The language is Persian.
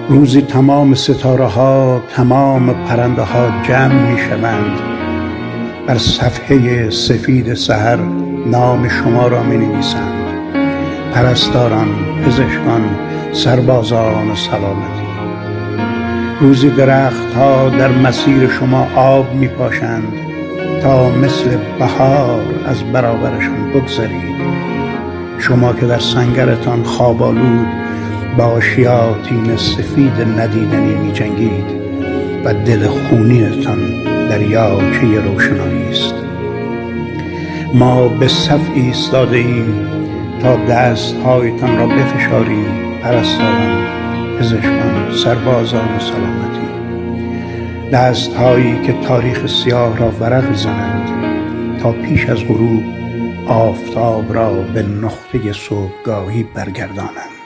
روزی تمام ستاره ها، تمام پرنده ها جمع می شوند، بر صفحه سفید سحر نام شما را می نویسند. پرستاران، پزشکان، سربازان سلامتی. روزی درخت ها در مسیر شما آب می پاشند تا مثل بهار از برابرشان بگذرید. شما که در سنگرتان خواب آلود با شیاطین سفید ندیدنی می جنگید و دل خونینتان دریاچه روشنایی است. ما به صف ایستاده ایم تا دستهایتان را بفشاریم، پرستاران، پزشکان، سربازان سلامتی. دستهایی که تاریخ سیاه را ورق می‌زنند تا پیش از غروب آفتاب را به نقطه صبحگاهی برگردانند.